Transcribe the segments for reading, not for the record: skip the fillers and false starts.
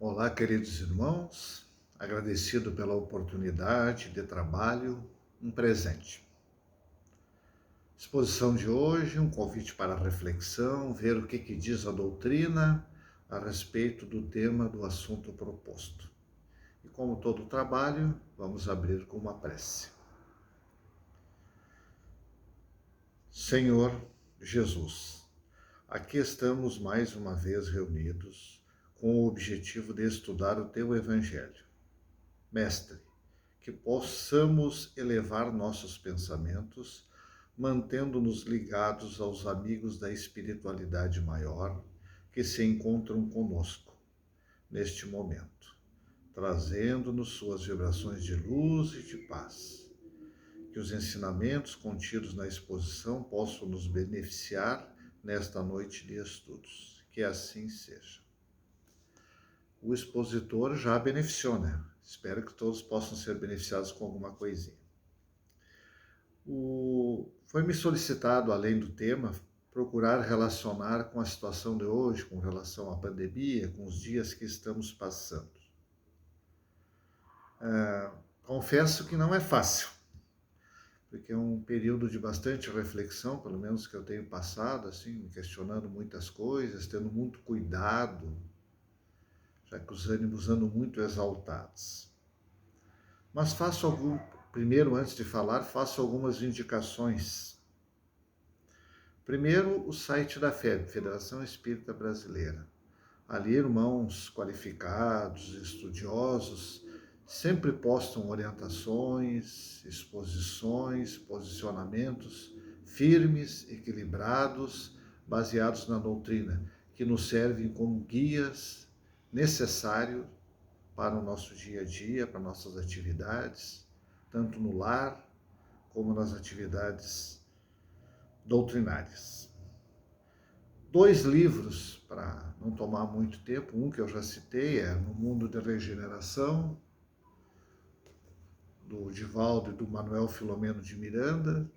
Olá, queridos irmãos, agradecido pela oportunidade de trabalho, um presente. Exposição de hoje, um convite para reflexão, ver o que diz a doutrina a respeito do tema do assunto proposto. E como todo trabalho, vamos abrir com uma prece. Senhor Jesus, aqui estamos mais uma vez reunidos com o objetivo de estudar o Teu Evangelho. Mestre, que possamos elevar nossos pensamentos, mantendo-nos ligados aos amigos da espiritualidade maior que se encontram conosco neste momento, trazendo-nos suas vibrações de luz e de paz. Que os ensinamentos contidos na exposição possam nos beneficiar nesta noite de estudos. Que assim seja. O expositor já beneficiou, né? Espero que todos possam ser beneficiados com alguma coisinha. Foi-me solicitado, além do tema, procurar relacionar com a situação de hoje, com relação à pandemia, com os dias que estamos passando. Confesso que não é fácil, porque é um período de bastante reflexão, pelo menos que eu tenho passado, assim, me questionando muitas coisas, tendo muito cuidado, já que os ânimos andam muito exaltados. Mas primeiro, antes de falar, faço algumas indicações. Primeiro, o site da FEB, Federação Espírita Brasileira. Ali, irmãos qualificados, estudiosos, sempre postam orientações, exposições, posicionamentos firmes, equilibrados, baseados na doutrina, que nos servem como guias necessários para o nosso dia a dia, para nossas atividades, tanto no lar como nas atividades doutrinárias. 2 livros, para não tomar muito tempo, um que eu já citei é No Mundo de Regeneração, do Divaldo e do Manuel Filomeno de Miranda,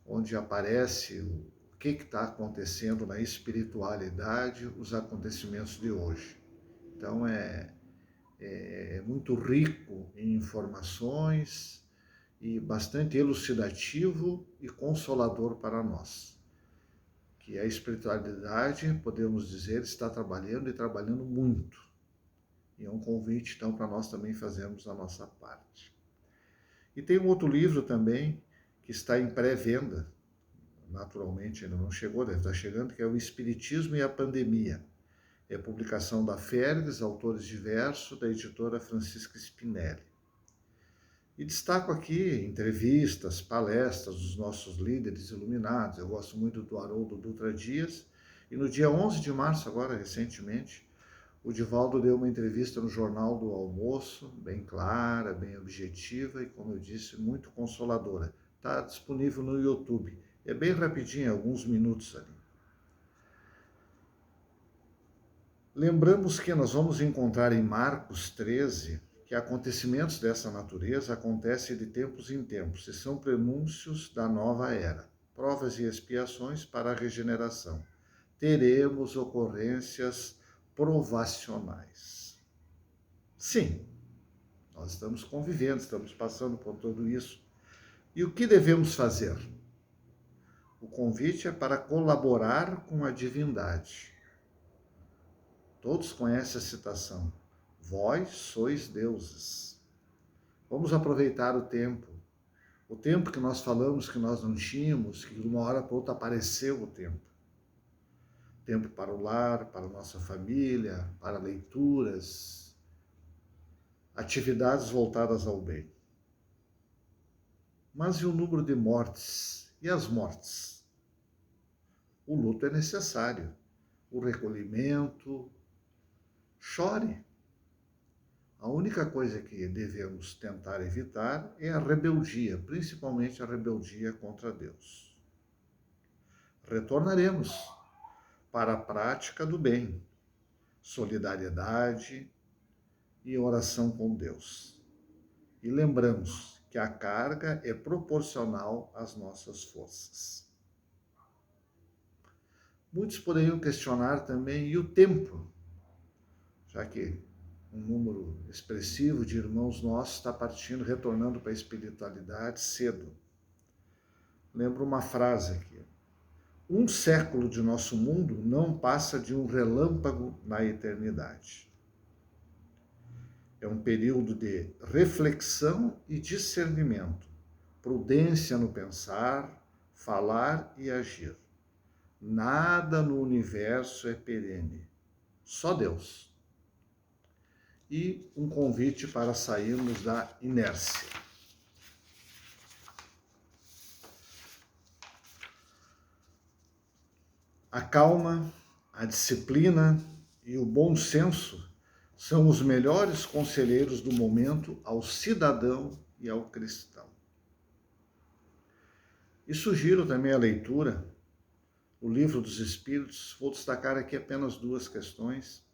onde aparece o que está acontecendo na espiritualidade, os acontecimentos de hoje. Então é muito rico em informações e bastante elucidativo e consolador para nós. Que a espiritualidade, podemos dizer, está trabalhando e trabalhando muito. E é um convite, então, para nós também fazermos a nossa parte. E tem um outro livro também, que está em pré-venda, naturalmente ainda não chegou, deve estar chegando, que é O Espiritismo e a Pandemia. É publicação da Fergs, autores diversos, da editora Francisca Spinelli. E destaco aqui entrevistas, palestras dos nossos líderes iluminados. Eu gosto muito do Haroldo Dutra Dias. E no dia 11 de março, agora recentemente, o Divaldo deu uma entrevista no Jornal do Almoço, bem clara, bem objetiva e, como eu disse, muito consoladora. Está disponível no YouTube. É bem rapidinho, alguns minutos ali. Lembramos que nós vamos encontrar em Marcos 13 que acontecimentos dessa natureza acontecem de tempos em tempos e são prenúncios da nova era, provas e expiações para a regeneração. Teremos ocorrências provacionais. Sim, nós estamos convivendo, estamos passando por tudo isso. E o que devemos fazer? O convite é para colaborar com a divindade. Todos conhecem a citação: vós sois deuses. Vamos aproveitar o tempo que nós falamos que nós não tínhamos, que de uma hora para outra apareceu o tempo. Tempo para o lar, para a nossa família, para leituras, atividades voltadas ao bem. Mas e o número de mortes? E as mortes? O luto é necessário, o recolhimento. Chore. A única coisa que devemos tentar evitar é a rebeldia, principalmente a rebeldia contra Deus. Retornaremos para a prática do bem, solidariedade e oração com Deus. E lembramos que a carga é proporcional às nossas forças. Muitos poderiam questionar também, e o tempo? Já que um número expressivo de irmãos nossos está partindo, retornando para a espiritualidade cedo. Lembro uma frase aqui: um século de nosso mundo não passa de um relâmpago na eternidade. É um período de reflexão e discernimento, prudência no pensar, falar e agir. Nada no universo é perene, só Deus. E um convite para sairmos da inércia. A calma, a disciplina e o bom senso são os melhores conselheiros do momento ao cidadão e ao cristão. E sugiro também a leitura, o Livro dos Espíritos. Vou destacar aqui apenas duas questões,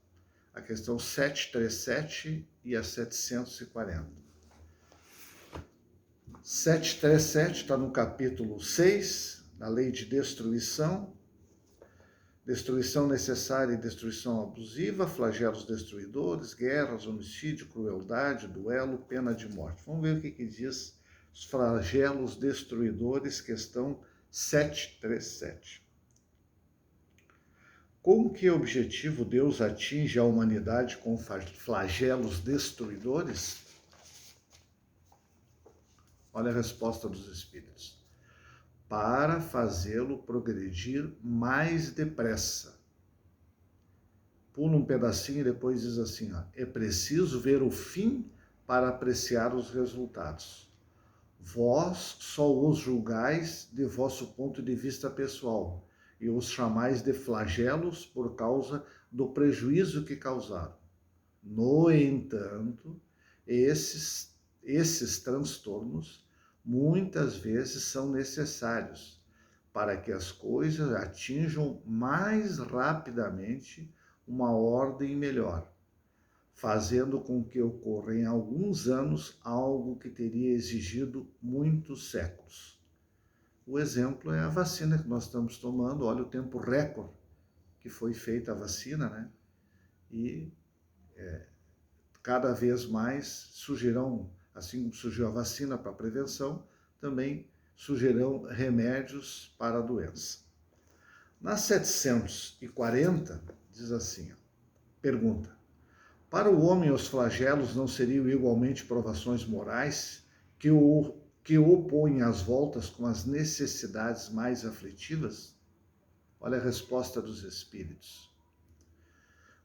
a questão 737 e a 740. 737 está no capítulo 6, na lei de destruição necessária e destruição abusiva, flagelos destruidores, guerras, homicídio, crueldade, duelo, pena de morte. Vamos ver o que diz os flagelos destruidores, questão 737. Com que objetivo Deus atinge a humanidade com flagelos destruidores? Olha a resposta dos Espíritos: para fazê-lo progredir mais depressa. Pula um pedacinho e depois diz assim, é preciso ver o fim para apreciar os resultados. Vós só os julgais de vosso ponto de vista pessoal e os chamais de flagelos por causa do prejuízo que causaram. No entanto, esses transtornos muitas vezes são necessários para que as coisas atinjam mais rapidamente uma ordem melhor, fazendo com que ocorra em alguns anos algo que teria exigido muitos séculos. O exemplo é a vacina que nós estamos tomando. Olha o tempo recorde que foi feita a vacina, né? E cada vez mais surgirão, assim como surgiu a vacina para a prevenção, também surgirão remédios para a doença. Na 740, diz assim, pergunta: para o homem os flagelos não seriam igualmente provações morais que o põem às voltas com as necessidades mais aflitivas? Olha a resposta dos Espíritos.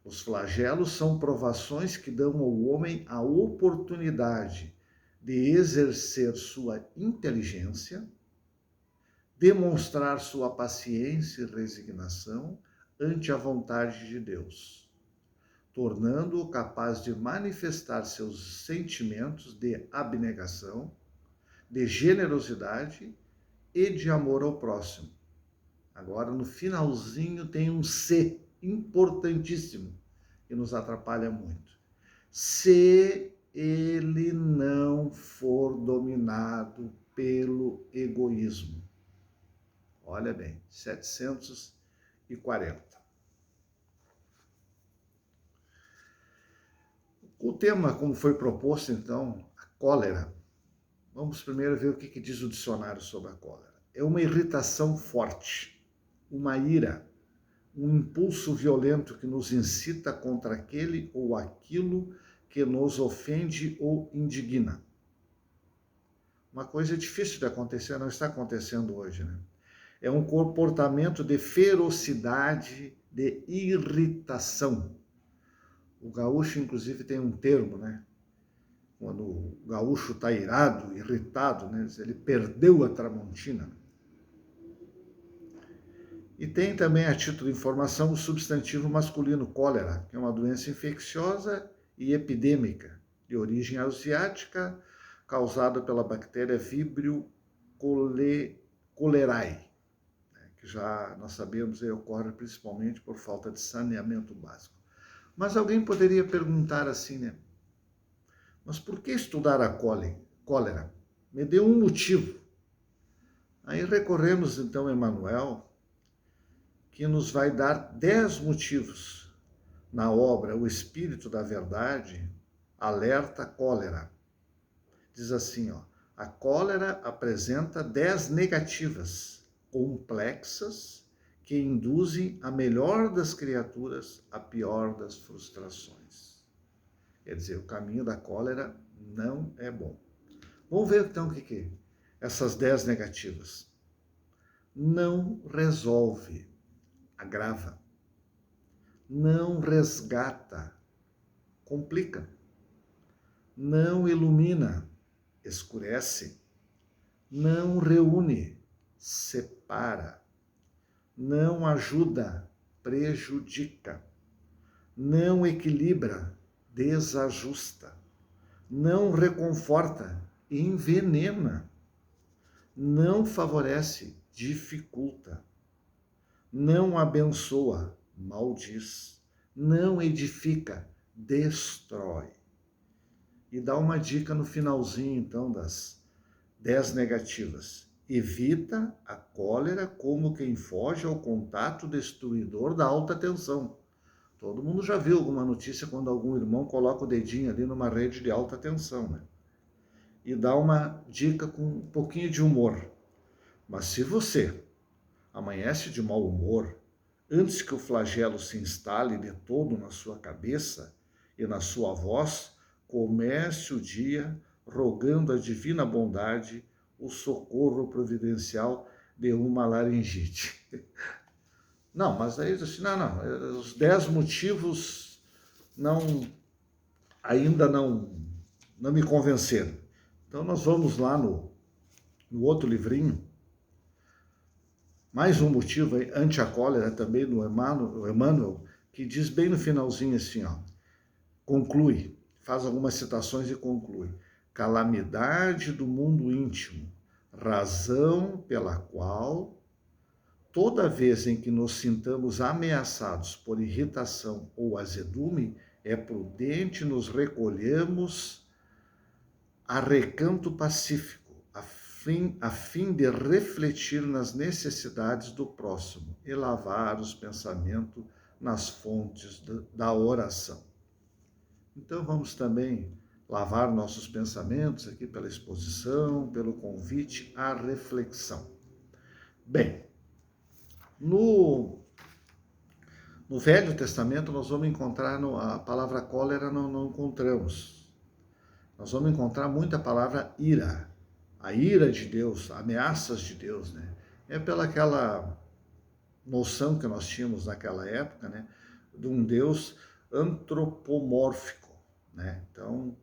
Os flagelos são provações que dão ao homem a oportunidade de exercer sua inteligência, demonstrar sua paciência e resignação ante a vontade de Deus, tornando-o capaz de manifestar seus sentimentos de abnegação, de generosidade e de amor ao próximo. Agora, no finalzinho, tem um C importantíssimo que nos atrapalha muito. Se ele não for dominado pelo egoísmo. Olha bem, 740. O tema, como foi proposto, então, a cólera. Vamos primeiro ver o que diz o dicionário sobre a cólera. É uma irritação forte, uma ira, um impulso violento que nos incita contra aquele ou aquilo que nos ofende ou indigna. Uma coisa difícil de acontecer, não está acontecendo hoje, né? É um comportamento de ferocidade, de irritação. O gaúcho, inclusive, tem um termo, né? Quando o gaúcho está irado, irritado, né? Ele perdeu a Tramontina. E tem também, a título de informação, o substantivo masculino cólera, que é uma doença infecciosa e epidêmica, de origem asiática, causada pela bactéria Vibrio cholerae, que já nós sabemos ocorre principalmente por falta de saneamento básico. Mas alguém poderia perguntar assim, né? Mas por que estudar a cólera? Me dê um motivo. Aí recorremos então a Emmanuel, que nos vai dar 10 motivos na obra O Espírito da Verdade, alerta a cólera. Diz assim, ó, a cólera apresenta 10 negativas complexas que induzem a melhor das criaturas à pior das frustrações. Quer dizer, o caminho da cólera não é bom. Vamos ver então o que é essas 10 negativas. Não resolve, agrava. Não resgata, complica. Não ilumina, escurece. Não reúne, separa. Não ajuda, prejudica. Não equilibra, desajusta. Não reconforta, envenena. Não favorece, dificulta. Não abençoa, maldiz. Não edifica, destrói. E dá uma dica no finalzinho, então, das 10 negativas. Evita a cólera como quem foge ao contato destruidor da alta tensão. Todo mundo já viu alguma notícia quando algum irmão coloca o dedinho ali numa rede de alta tensão, né? E dá uma dica com um pouquinho de humor. Mas se você amanhece de mau humor, antes que o flagelo se instale de todo na sua cabeça e na sua voz, comece o dia rogando a divina bondade o socorro providencial de uma laringite. Não, mas aí assim, não, os 10 motivos ainda não me convenceram. Então nós vamos lá no outro livrinho, mais um motivo aí, anti a cólera, também do Emmanuel, que diz bem no finalzinho assim, ó, conclui, faz algumas citações e conclui: calamidade do mundo íntimo, razão pela qual, toda vez em que nos sintamos ameaçados por irritação ou azedume, é prudente nos recolhermos a recanto pacífico, a fim de refletir nas necessidades do próximo e lavar os pensamentos nas fontes da oração. Então vamos também lavar nossos pensamentos aqui pela exposição, pelo convite à reflexão. Bem, no Velho Testamento nós vamos encontrar a palavra cólera, não encontramos. Nós vamos encontrar muita palavra ira, a ira de Deus, ameaças de Deus, né? É pela aquela noção que nós tínhamos naquela época, né, de um Deus antropomórfico, né? Então,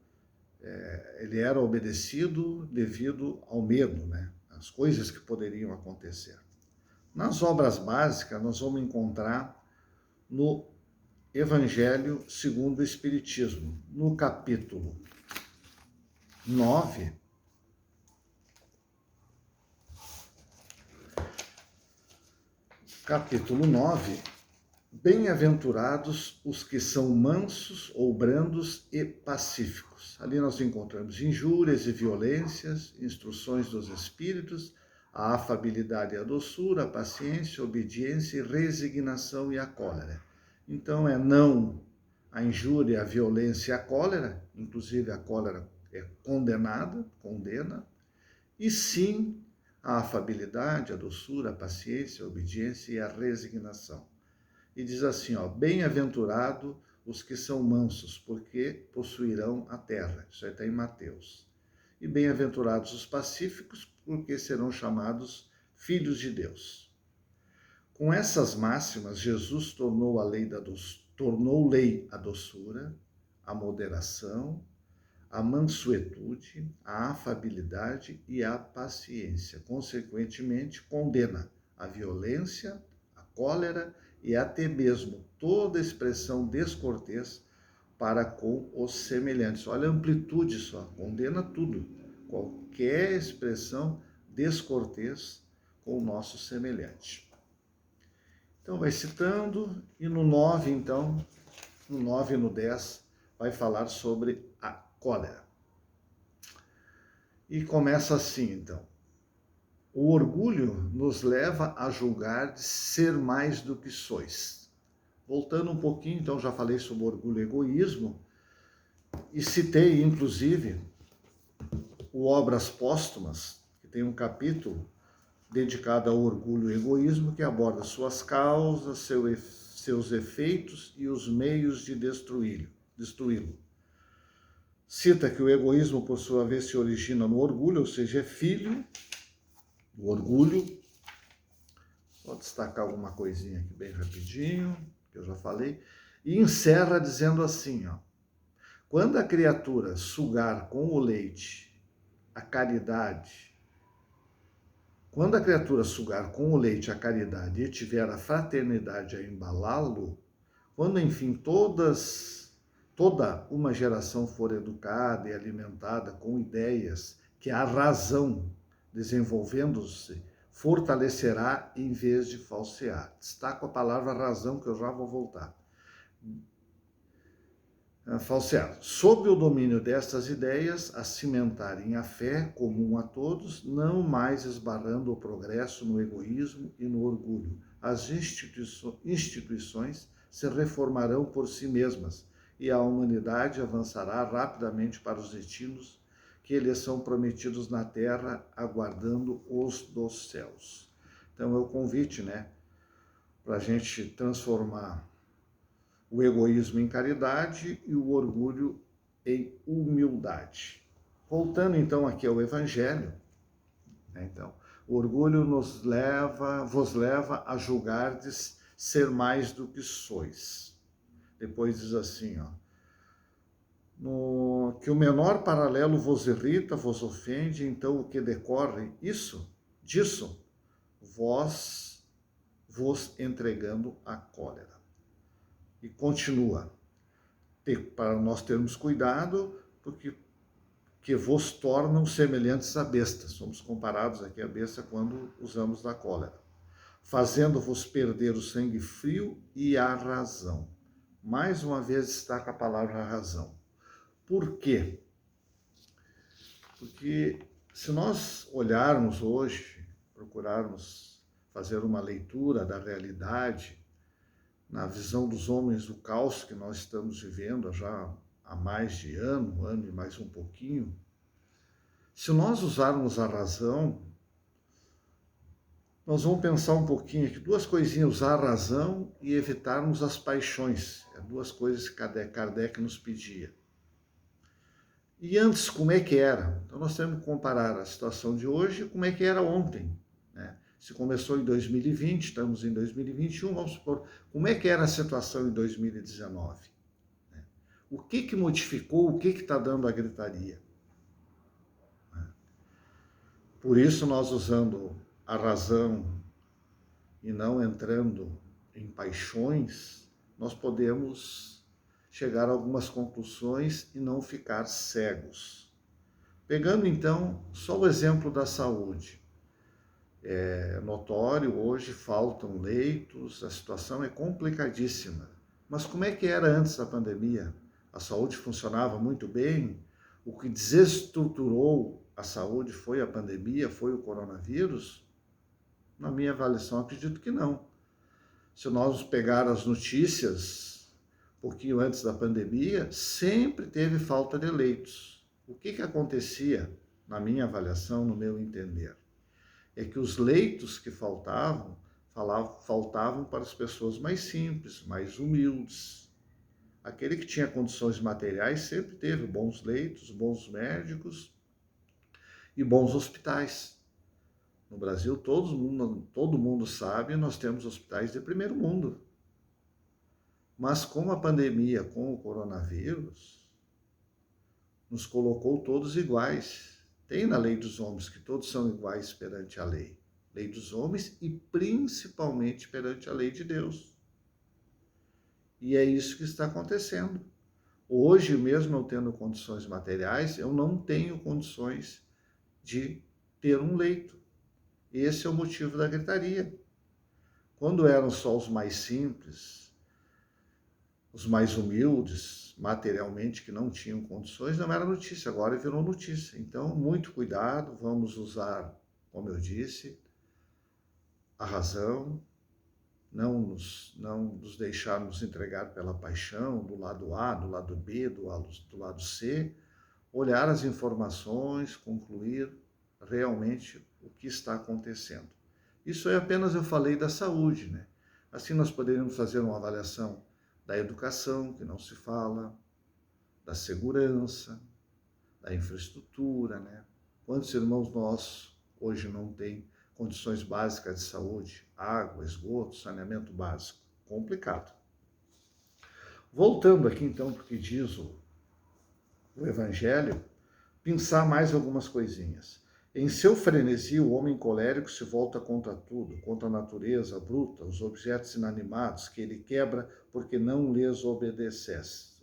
ele era obedecido devido ao medo, né? As coisas que poderiam acontecer. Nas obras básicas, nós vamos encontrar no Evangelho segundo o Espiritismo, no capítulo 9, bem-aventurados os que são mansos ou brandos e pacíficos. Ali nós encontramos injúrias e violências, instruções dos espíritos, a afabilidade e a doçura, a paciência, a obediência e resignação e a cólera. Então não a injúria, a violência e a cólera, inclusive a cólera é condena, e sim a afabilidade, a doçura, a paciência, a obediência e a resignação. E diz assim, ó, bem-aventurado os que são mansos, porque possuirão a terra. Isso aí está em Mateus. E bem-aventurados os pacíficos, porque serão chamados filhos de Deus. Com essas máximas, Jesus tornou lei a doçura, a moderação, a mansuetude, a afabilidade e a paciência. Consequentemente, condena a violência, a cólera e até mesmo toda expressão descortês para com os semelhantes. Olha a amplitude só, condena tudo, qualquer expressão descortês com o nosso semelhante. Então vai citando, e no 9, então, no 9 e no 10, vai falar sobre a cólera. E começa assim, então. O orgulho nos leva a julgar de ser mais do que sois. Voltando um pouquinho, então já falei sobre orgulho e egoísmo, e citei, inclusive, o Obras Póstumas, que tem um capítulo dedicado ao orgulho e egoísmo, que aborda suas causas, seus efeitos e os meios de destruí-lo. Cita que o egoísmo, por sua vez, se origina no orgulho, ou seja, é filho do orgulho. Vou destacar alguma coisinha aqui bem rapidinho, que eu já falei, e encerra dizendo assim, ó: quando a criatura sugar com o leite a caridade, quando a criatura sugar com o leite a caridade e tiver a fraternidade a embalá-lo, quando enfim toda uma geração for educada e alimentada com ideias que a razão, desenvolvendo-se, fortalecerá em vez de falsear. Destaco a palavra razão, que eu já vou voltar. Falsear. Sob o domínio destas ideias, a cimentarem a fé comum a todos, não mais esbarrando o progresso no egoísmo e no orgulho. As instituições se reformarão por si mesmas e a humanidade avançará rapidamente para os destinos que lhes são prometidos na terra, aguardando os dos céus. Então é o convite, né, para a gente transformar o egoísmo em caridade e o orgulho em humildade. Voltando então aqui ao Evangelho, né, então, o orgulho vos leva a julgardes ser mais do que sois. Depois diz assim, ó: que o menor paralelo vos irrita, vos ofende, então o que decorre disso, vos entregando a cólera. E continua, para nós termos cuidado, porque que vos tornam semelhantes a bestas. Somos comparados aqui à besta quando usamos da cólera. Fazendo-vos perder o sangue frio e a razão. Mais uma vez destaca a palavra razão. Por quê? Porque se nós olharmos hoje, procurarmos fazer uma leitura da realidade, na visão dos homens do caos que nós estamos vivendo já há mais de ano e mais um pouquinho, se nós usarmos a razão, nós vamos pensar um pouquinho aqui, duas coisinhas: usar a razão e evitarmos as paixões. É duas coisas que Kardec nos pedia. E antes, como é que era? Então nós temos que comparar a situação de hoje com como é que era ontem, né? Se começou em 2020, estamos em 2021, vamos supor, como é que era a situação em 2019? Né? O que modificou, o que está dando a gritaria? Né? Por isso, nós usando a razão e não entrando em paixões, nós podemos chegar a algumas conclusões e não ficar cegos. Pegando, então, só o exemplo da saúde. É notório, hoje faltam leitos, a situação é complicadíssima. Mas como é que era antes da pandemia? A saúde funcionava muito bem? O que desestruturou a saúde foi a pandemia, foi o coronavírus? Na minha avaliação, acredito que não. Se nós pegar as notícias, um pouquinho antes da pandemia, sempre teve falta de leitos. O que acontecia, na minha avaliação, no meu entender? É que os leitos que faltavam para as pessoas mais simples, mais humildes. Aquele que tinha condições materiais sempre teve bons leitos, bons médicos e bons hospitais. No Brasil, todo mundo sabe, nós temos hospitais de primeiro mundo. Mas com a pandemia, com o coronavírus, nos colocou todos iguais. Tem na lei dos homens que todos são iguais perante a lei. Lei dos homens e principalmente perante a lei de Deus. E é isso que está acontecendo. Hoje, mesmo eu tendo condições materiais, eu não tenho condições de ter um leito. Esse é o motivo da gritaria. Quando eram só os mais simples, os mais humildes, materialmente, que não tinham condições, não era notícia, agora virou notícia. Então, muito cuidado, vamos usar, como eu disse, a razão não nos deixar nos entregar pela paixão, do lado A, do lado B, do lado C, olhar as informações, concluir realmente o que está acontecendo. Isso é apenas eu falei da saúde, né? Assim nós poderíamos fazer uma avaliação da educação, que não se fala, da segurança, da infraestrutura, né? Quantos irmãos nossos hoje não têm condições básicas de saúde, água, esgoto, saneamento básico? Complicado. Voltando aqui então para o que diz o Evangelho, pensar mais algumas coisinhas. Em seu frenesi, o homem colérico se volta contra tudo, contra a natureza bruta, os objetos inanimados que ele quebra porque não lhes obedecessem.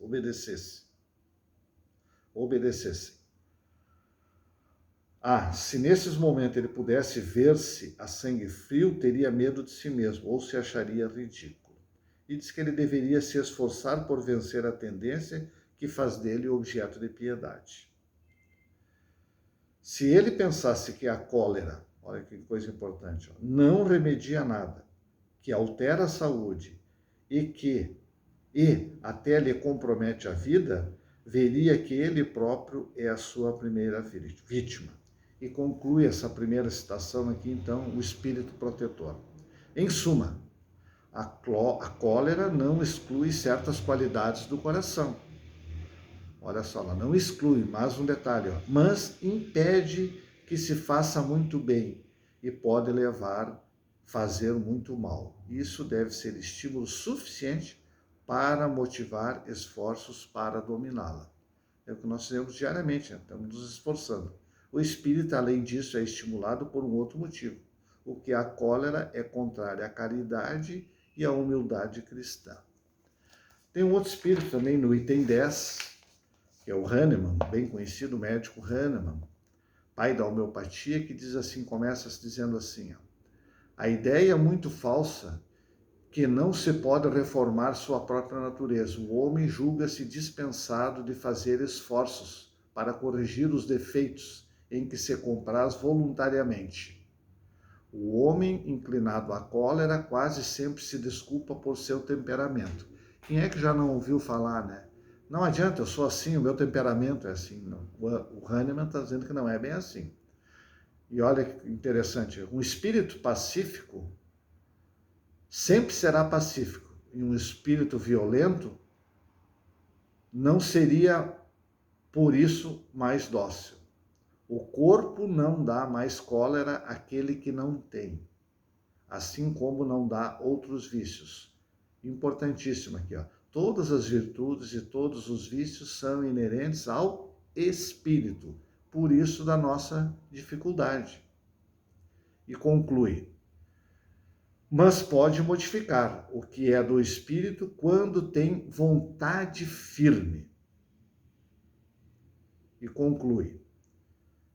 Se nesses momentos ele pudesse ver-se a sangue frio, teria medo de si mesmo, ou se acharia ridículo. E diz que ele deveria se esforçar por vencer a tendência que faz dele objeto de piedade. Se ele pensasse que a cólera, olha que coisa importante, não remedia nada, que altera a saúde e até lhe compromete a vida, veria que ele próprio é a sua primeira vítima. E conclui essa primeira citação aqui, então, o espírito protetor. Em suma, a cólera não exclui certas qualidades do coração. Olha só, ela não exclui, mais um detalhe, mas impede que se faça muito bem e pode fazer muito mal. Isso deve ser estímulo suficiente para motivar esforços para dominá-la. É o que nós fazemos diariamente, né? Estamos nos esforçando. O espírito, além disso, é estimulado por um outro motivo. O que a cólera é contrária à caridade e à humildade cristã. Tem um outro espírito também no item 10, que é o Hahnemann, bem conhecido médico Hahnemann, pai da homeopatia, que diz assim, começa dizendo assim, a ideia muito falsa que não se pode reformar sua própria natureza. O homem julga-se dispensado de fazer esforços para corrigir os defeitos em que se compraz voluntariamente. O homem inclinado à cólera quase sempre se desculpa por seu temperamento. Quem é que já não ouviu falar, né? Não adianta, eu sou assim, o meu temperamento é assim. Não. O Hahnemann está dizendo que não é bem assim. E olha que interessante, um espírito pacífico sempre será pacífico. E um espírito violento não seria, por isso, mais dócil. O corpo não dá mais cólera àquele que não tem, assim como não dá outros vícios. Importantíssimo aqui, ó. Todas as virtudes e todos os vícios são inerentes ao espírito, por isso da nossa dificuldade. E conclui, mas pode modificar o que é do espírito quando tem vontade firme. E conclui,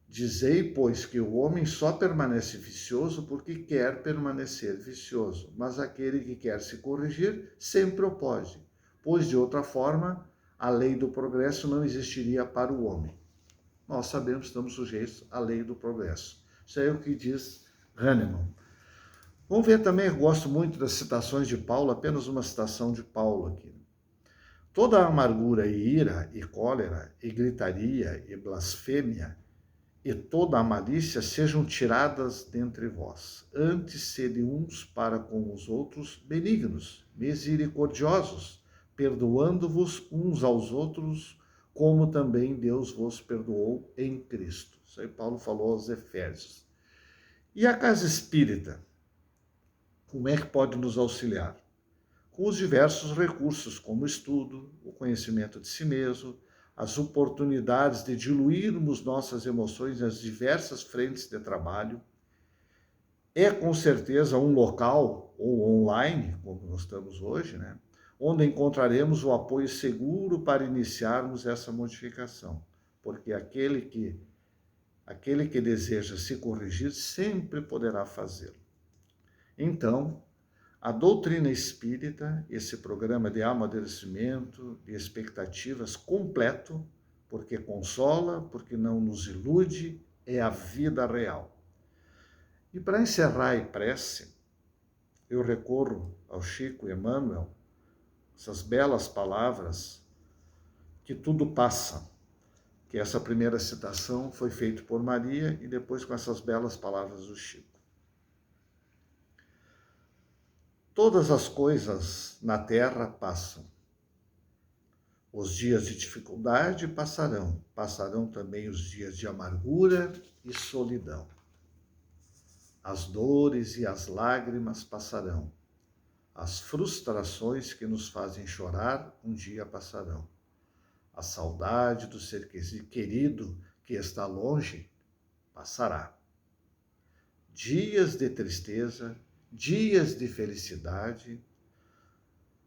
dizei, pois, que o homem só permanece vicioso porque quer permanecer vicioso, mas aquele que quer se corrigir sempre o pode, pois de outra forma a lei do progresso não existiria para o homem. Nós sabemos que estamos sujeitos à lei do progresso. Isso é o que diz Hahnemann. Vamos ver também, eu gosto muito das citações de Paulo, apenas uma citação de Paulo aqui. Toda a amargura e ira e cólera e gritaria e blasfêmia e toda a malícia sejam tiradas dentre vós. Antes sede uns para com os outros benignos, misericordiosos, perdoando-vos uns aos outros, como também Deus vos perdoou em Cristo. Isso aí Paulo falou aos Efésios. E a casa espírita? Como é que pode nos auxiliar? Com os diversos recursos, como o estudo, o conhecimento de si mesmo, as oportunidades de diluirmos nossas emoções nas diversas frentes de trabalho. É com certeza um local, ou online, como nós estamos hoje, né, onde encontraremos o apoio seguro para iniciarmos essa modificação. Porque aquele que deseja se corrigir sempre poderá fazê-lo. Então, a doutrina espírita, esse programa de amadurecimento, de expectativas completo, porque consola, porque não nos ilude, é a vida real. E para encerrar a prece, eu recorro ao Chico Emmanuel, essas belas palavras, que tudo passa, que essa primeira citação foi feita por Maria e depois com essas belas palavras do Chico. Todas as coisas na terra passam. Os dias de dificuldade passarão, passarão também os dias de amargura e solidão. As dores e as lágrimas passarão. As frustrações que nos fazem chorar um dia passarão. A saudade do ser querido que está longe passará. Dias de tristeza, dias de felicidade,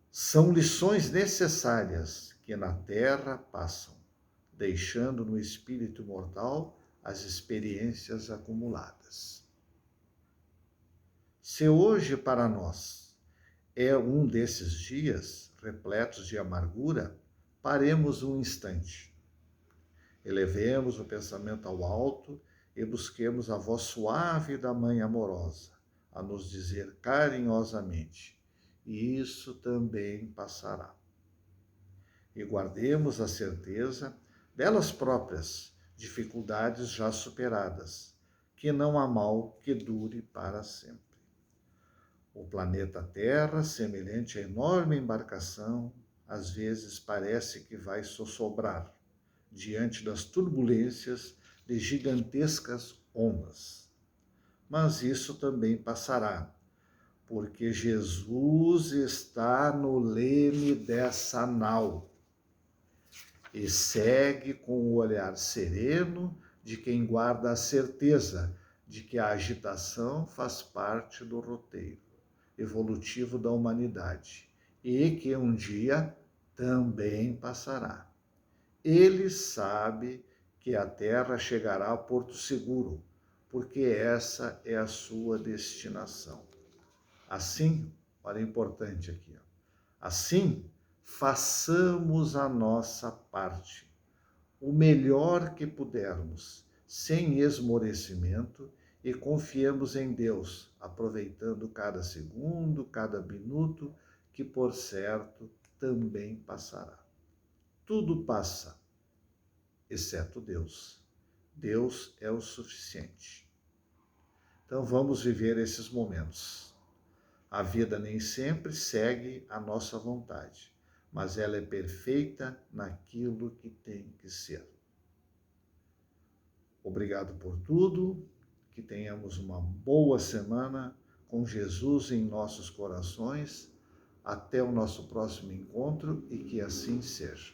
são lições necessárias que na terra passam, deixando no espírito mortal as experiências acumuladas. Se hoje para nós é um desses dias repletos de amargura, paremos um instante. Elevemos o pensamento ao alto e busquemos a voz suave da Mãe amorosa, a nos dizer carinhosamente: isso também passará. E guardemos a certeza delas próprias, dificuldades já superadas, que não há mal que dure para sempre. O planeta Terra, semelhante a enorme embarcação, às vezes parece que vai sossobrar diante das turbulências de gigantescas ondas. Mas isso também passará, porque Jesus está no leme dessa nau e segue com o olhar sereno de quem guarda a certeza de que a agitação faz parte do roteiro evolutivo da humanidade e que um dia também passará. Ele sabe que a Terra chegará a Porto Seguro, porque essa é a sua destinação. Assim, olha, importante aqui, assim, façamos a nossa parte, o melhor que pudermos, sem esmorecimento, e confiemos em Deus, aproveitando cada segundo, cada minuto, que por certo também passará. Tudo passa, exceto Deus. Deus é o suficiente. Então vamos viver esses momentos. A vida nem sempre segue a nossa vontade, mas ela é perfeita naquilo que tem que ser. Obrigado por tudo, que tenhamos uma boa semana com Jesus em nossos corações. Até o nosso próximo encontro e que assim seja.